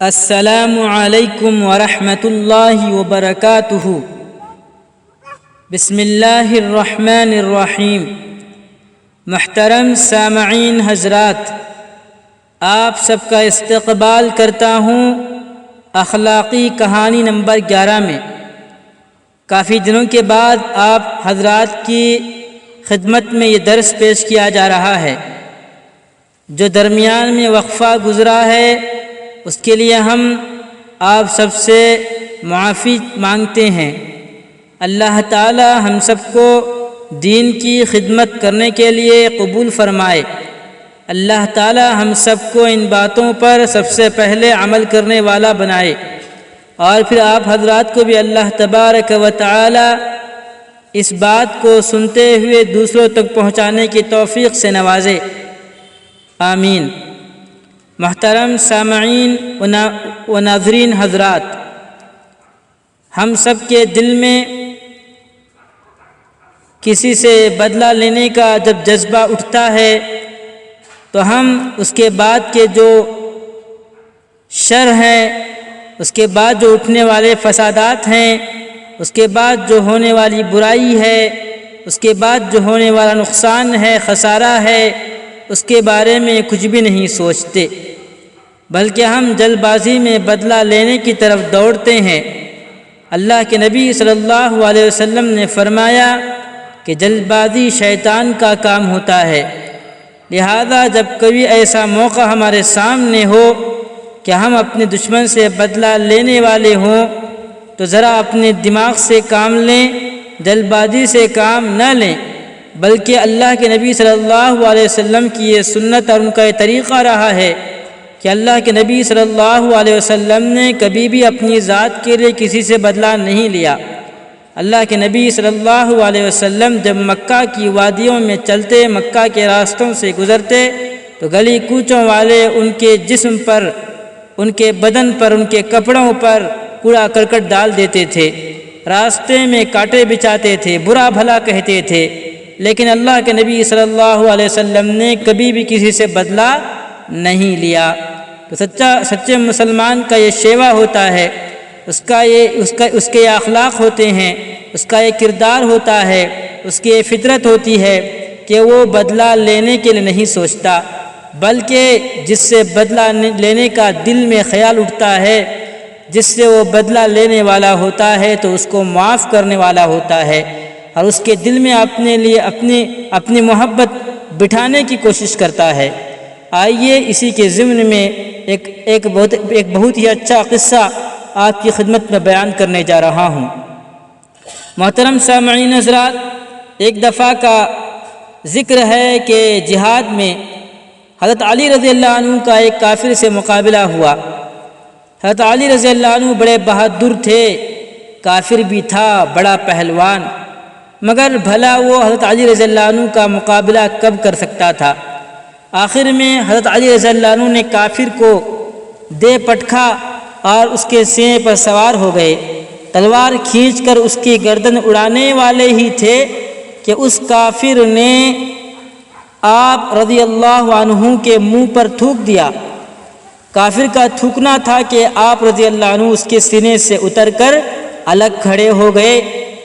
السلام علیکم ورحمۃ اللہ وبرکاتہ۔ بسم اللہ الرحمن الرحیم۔ محترم سامعین حضرات، آپ سب کا استقبال کرتا ہوں اخلاقی کہانی نمبر 11 میں۔ کافی دنوں کے بعد آپ حضرات کی خدمت میں یہ درس پیش کیا جا رہا ہے۔ جو درمیان میں وقفہ گزرا ہے اس کے لیے ہم آپ سب سے معافی مانگتے ہیں۔ اللہ تعالی ہم سب کو دین کی خدمت کرنے کے لیے قبول فرمائے۔ اللہ تعالی ہم سب کو ان باتوں پر سب سے پہلے عمل کرنے والا بنائے، اور پھر آپ حضرات کو بھی اللہ تبارک و تعالی اس بات کو سنتے ہوئے دوسروں تک پہنچانے کی توفیق سے نوازے، آمین۔ محترم سامعین و ناظرین حضرات، ہم سب کے دل میں کسی سے بدلہ لینے کا جب جذبہ اٹھتا ہے تو ہم اس کے بعد کے جو شر ہیں، اس کے بعد جو اٹھنے والے فسادات ہیں، اس کے بعد جو ہونے والی برائی ہے، اس کے بعد جو ہونے والا نقصان ہے، خسارہ ہے، اس کے بارے میں کچھ بھی نہیں سوچتے، بلکہ ہم جلد بازی میں بدلہ لینے کی طرف دوڑتے ہیں۔ اللہ کے نبی صلی اللہ علیہ وسلم نے فرمایا کہ جلد بازی شیطان کا کام ہوتا ہے، لہذا جب کبھی ایسا موقع ہمارے سامنے ہو کہ ہم اپنے دشمن سے بدلہ لینے والے ہوں تو ذرا اپنے دماغ سے کام لیں، جلد بازی سے کام نہ لیں، بلکہ اللہ کے نبی صلی اللہ علیہ وسلم کی یہ سنت اور ان کا یہ طریقہ رہا ہے کہ اللہ کے نبی صلی اللہ علیہ وسلم نے کبھی بھی اپنی ذات کے لیے کسی سے بدلہ نہیں لیا۔ اللہ کے نبی صلی اللہ علیہ وسلم جب مکہ کی وادیوں میں چلتے، مکہ کے راستوں سے گزرتے تو گلی کوچوں والے ان کے جسم پر، ان کے بدن پر، ان کے کپڑوں پر کوڑا کرکٹ ڈال دیتے تھے، راستے میں کانٹے بچھاتے تھے، برا بھلا کہتے تھے، لیکن اللہ کے نبی صلی اللہ علیہ وسلم نے کبھی بھی کسی سے بدلہ نہیں لیا۔ تو سچے مسلمان کا یہ شیوا ہوتا ہے، اس کے یہ اخلاق ہوتے ہیں، اس کا یہ کردار ہوتا ہے، اس کی یہ فطرت ہوتی ہے کہ وہ بدلہ لینے کے لیے نہیں سوچتا، بلکہ جس سے بدلہ لینے کا دل میں خیال اٹھتا ہے، جس سے وہ بدلہ لینے والا ہوتا ہے تو اس کو معاف کرنے والا ہوتا ہے، اور اس کے دل میں اپنے لیے اپنی محبت بٹھانے کی کوشش کرتا ہے۔ آئیے اسی کے ضمن میں ایک بہت ہی اچھا قصہ آپ کی خدمت میں بیان کرنے جا رہا ہوں۔ محترم سامعین حضرات، ایک دفعہ کا ذکر ہے کہ جہاد میں حضرت علی رضی اللہ عنہ کا ایک کافر سے مقابلہ ہوا۔ حضرت علی رضی اللہ عنہ بڑے بہادر تھے، کافر بھی تھا، بڑا پہلوان، مگر بھلا وہ حضرت علی رضی اللہ عنہ کا مقابلہ کب کر سکتا تھا؟ آخر میں حضرت علی رضی اللہ عنہ نے کافر کو دے پٹکھا اور اس کے سینے پر سوار ہو گئے، تلوار کھینچ کر اس کی گردن اڑانے والے ہی تھے کہ اس کافر نے آپ رضی اللہ عنہ کے منہ پر تھوک دیا۔ کافر کا تھوکنا تھا کہ آپ رضی اللہ عنہ اس کے سینے سے اتر کر الگ کھڑے ہو گئے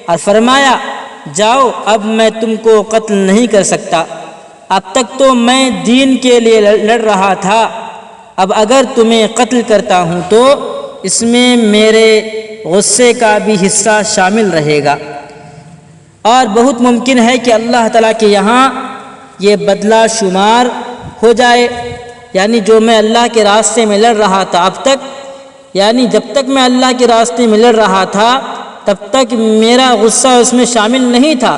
اور فرمایا، جاؤ، اب میں تم کو قتل نہیں کر سکتا، اب تک تو میں دین کے لیے لڑ رہا تھا، اب اگر تمہیں قتل کرتا ہوں تو اس میں میرے غصے کا بھی حصہ شامل رہے گا، اور بہت ممکن ہے کہ اللہ تعالیٰ کے یہاں یہ بدلہ شمار ہو جائے، یعنی جو میں اللہ کے راستے میں لڑ رہا تھا اب تک، یعنی جب تک میں اللہ کے راستے میں لڑ رہا تھا تب تک میرا غصہ اس میں شامل نہیں تھا،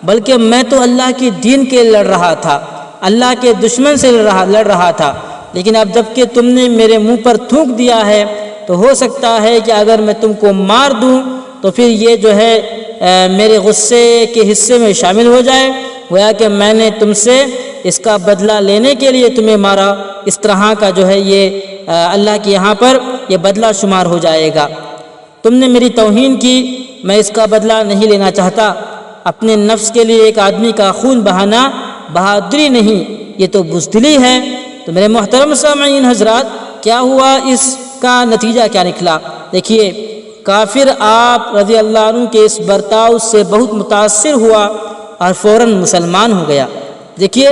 بلکہ میں تو اللہ کی دین کے لڑ رہا تھا، اللہ کے دشمن سے لڑ رہا تھا، لیکن اب جب کہ تم نے میرے منہ پر تھوک دیا ہے تو ہو سکتا ہے کہ اگر میں تم کو مار دوں تو پھر یہ جو ہے میرے غصے کے حصے میں شامل ہو جائے، گویا کہ میں نے تم سے اس کا بدلہ لینے کے لیے تمہیں مارا، اس طرح کا جو ہے یہ اللہ کے یہاں پر یہ بدلہ شمار ہو جائے گا۔ تم نے میری توہین کی، میں اس کا بدلہ نہیں لینا چاہتا۔ اپنے نفس کے لیے ایک آدمی کا خون بہانا بہادری نہیں، یہ تو بزدلی ہے۔ تو میرے محترم سامعین حضرات، کیا ہوا اس کا نتیجہ کیا نکلا؟ دیکھیے، کافر آپ رضی اللہ عنہ کے اس برتاؤ سے بہت متاثر ہوا اور فوراً مسلمان ہو گیا۔ دیکھیے،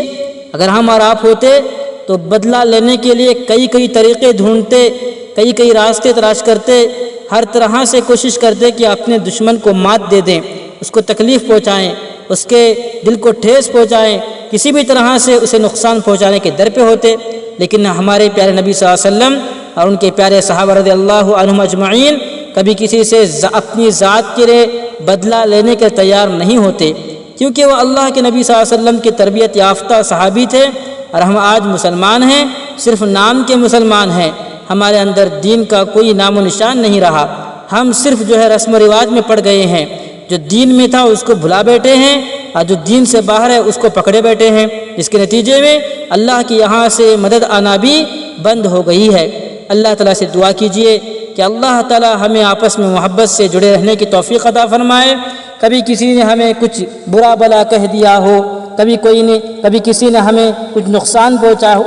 اگر ہم اور آپ ہوتے تو بدلہ لینے کے لیے کئی طریقے ڈھونڈتے، کئی راستے تلاش کرتے، ہر طرح سے کوشش کرتے کہ اپنے دشمن کو مات دے دیں، اس کو تکلیف پہنچائیں، اس کے دل کو ٹھیس پہنچائیں، کسی بھی طرح سے اسے نقصان پہنچانے کے در پہ ہوتے۔ لیکن ہمارے پیارے نبی صلی اللہ علیہ وسلم اور ان کے پیارے صحابہ رضی اللہ عنہم اجمعین کبھی کسی سے اپنی ذات کے لیے بدلہ لینے کے تیار نہیں ہوتے، کیونکہ وہ اللہ کے نبی صلی اللہ علیہ وسلم کی تربیت یافتہ صحابی تھے۔ اور ہم آج مسلمان ہیں، صرف نام کے مسلمان ہیں، ہمارے اندر دین کا کوئی نام و نشان نہیں رہا، ہم صرف رسم و رواج میں پڑ گئے ہیں، جو دین میں تھا اس کو بھلا بیٹھے ہیں، اور جو دین سے باہر ہے اس کو پکڑے بیٹھے ہیں، جس کے نتیجے میں اللہ کی یہاں سے مدد آنا بھی بند ہو گئی ہے۔ اللہ تعالیٰ سے دعا کیجئے کہ اللہ تعالیٰ ہمیں آپس میں محبت سے جڑے رہنے کی توفیق عطا فرمائے۔ کبھی کسی نے ہمیں کچھ برا بلا کہہ دیا ہو، کبھی کسی نے ہمیں کچھ نقصان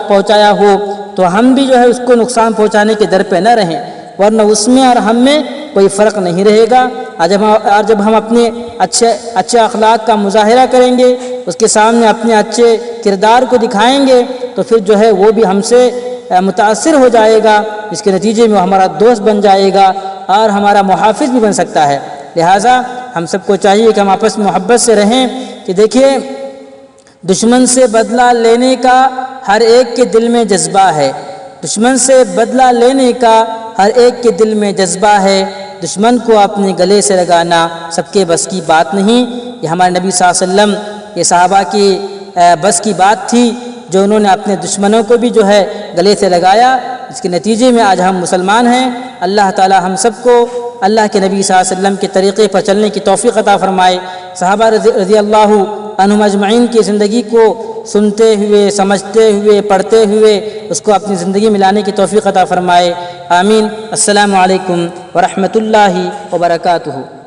پہنچایا ہو، تو ہم بھی اس کو نقصان پہنچانے کے در پہ نہ رہیں، ورنہ اس میں اور ہم میں کوئی فرق نہیں رہے گا۔ اور جب ہم اپنے اچھے اخلاق کا مظاہرہ کریں گے، اس کے سامنے اپنے اچھے کردار کو دکھائیں گے، تو پھر وہ بھی ہم سے متاثر ہو جائے گا، جس کے نتیجے میں ہمارا دوست بن جائے گا اور ہمارا محافظ بھی بن سکتا ہے۔ لہٰذا ہم سب کو چاہیے کہ ہم آپس میں محبت سے رہیں۔ کہ دیکھیے، دشمن سے بدلہ لینے کا ہر ایک کے دل میں جذبہ ہے، دشمن سے بدلہ لینے کا ہر ایک کے دل میں جذبہ ہے، دشمن کو اپنے گلے سے لگانا سب کے بس کی بات نہیں۔ یہ ہمارے نبی صلی اللہ علیہ وسلم، یہ صحابہ کی بس کی بات تھی، جو انہوں نے اپنے دشمنوں کو بھی گلے سے لگایا، اس کے نتیجے میں آج ہم مسلمان ہیں۔ اللہ تعالی ہم سب کو اللہ کے نبی صلی اللہ علیہ وسلم کے طریقے پر چلنے کی توفیق عطا فرمائے۔ صحابہ رضی اللہ عنہم اجمعین کی زندگی کو سنتے ہوئے، سمجھتے ہوئے، پڑھتے ہوئے اس کو اپنی زندگی میں لانے کی توفیق عطا فرمائے۔ آمین۔ السلام علیکم ورحمۃ اللہ وبرکاتہ۔